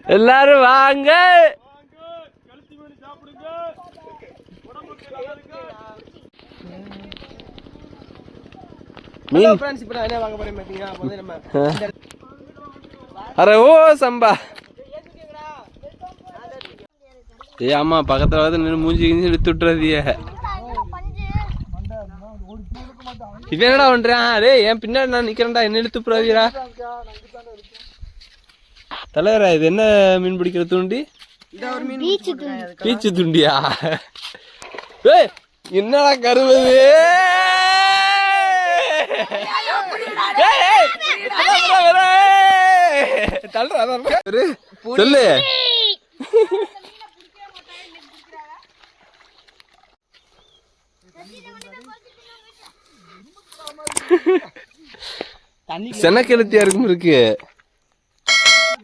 எல்லாரும் வாங்க. அரே ஓ சம்பா. ஏ ஆமா பக்கத்துல வந்து நின்று மூஞ்சி கிஞ்சி இழுத்து விட்டுறதிய. இவன் என்னடா பண்றான்? அரே என் பின்னாடி நான் நிக்கிறேன்டா, என்ன இழுத்து விட்டுறாதீரா. தலைவரா இது என்ன மீன் பிடிக்கிற தூண்டி? பீச்சு தூண்டியா? ஏய் என்னடா கருவது? சொல்லு. செனக்கெழுத்தியா இருக்கும் இருக்கு.